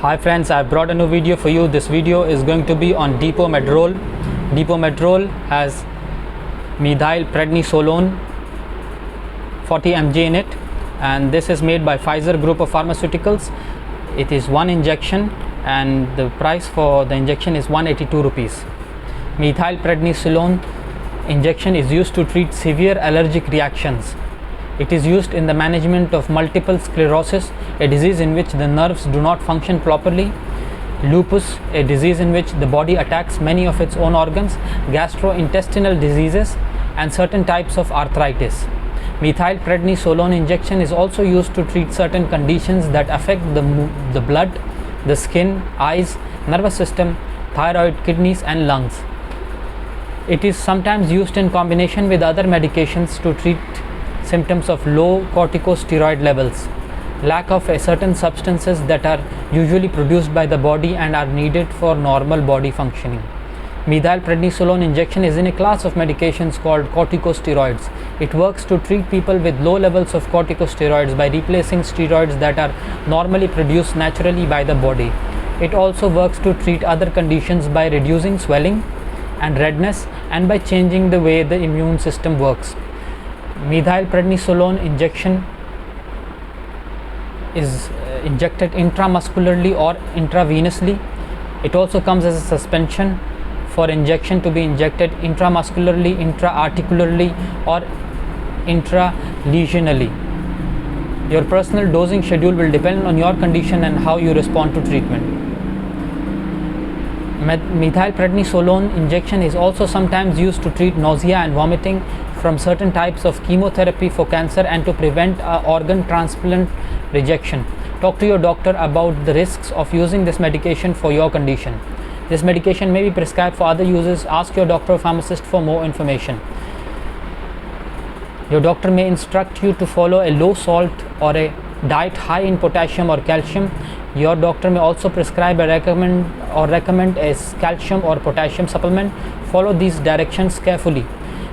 Hi friends, I brought a new video for you. This video is going to be on Depo-Medrol. Depo-Medrol has Methylprednisolone 40 mg in it, and this is made by Pfizer group of pharmaceuticals. It is one injection and the price for the injection is 182 rupees. Methylprednisolone injection is used to treat severe allergic reactions. It is used in the management of multiple sclerosis, a disease in which the nerves do not function properly, lupus, a disease in which the body attacks many of its own organs, gastrointestinal diseases, and certain types of arthritis. Methylprednisolone injection is also used to treat certain conditions that affect the blood, the skin, eyes, nervous system, thyroid, kidneys, and lungs. It is sometimes used in combination with other medications to treat symptoms of low corticosteroid levels, lack of certain substances that are usually produced by the body and are needed for normal body functioning. Methylprednisolone injection is in a class of medications called corticosteroids. It works to treat people with low levels of corticosteroids by replacing steroids that are normally produced naturally by the body. It also works to treat other conditions by reducing swelling and redness and by changing the way the immune system works. Methylprednisolone injection is injected intramuscularly or intravenously. It also comes as a suspension for injection to be injected intramuscularly, intra-articularly, or intralesionally. Your personal dosing schedule will depend on your condition and how you respond to treatment. Methylprednisolone injection is also sometimes used to treat nausea and vomiting from certain types of chemotherapy for cancer and to prevent organ transplant rejection. Talk to your doctor about the risks of using this medication for your condition. This medication may be prescribed for other uses. Ask your doctor or pharmacist for more information. Your doctor may instruct you to follow a low salt or a diet high in potassium or calcium. Your doctor may also prescribe recommend a calcium or potassium supplement. Follow these directions carefully.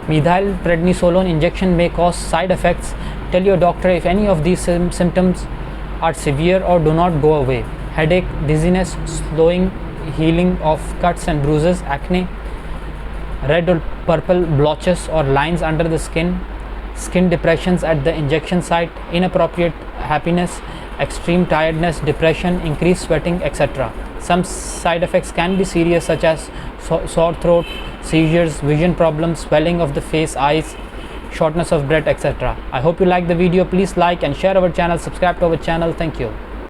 Methylprednisolone injection may cause side effects. Tell your doctor if any of these symptoms are severe or do not go away: headache, dizziness, slowing healing of cuts and bruises, acne, red or purple blotches or lines under the skin, skin depressions at the injection site, inappropriate happiness, extreme tiredness, depression, increased sweating, etc. Some side effects can be serious, such as sore throat, seizures, vision problems, swelling of the face, eyes, shortness of breath, etc. I hope you like the video. Please like and share our channel, subscribe to our channel. Thank you.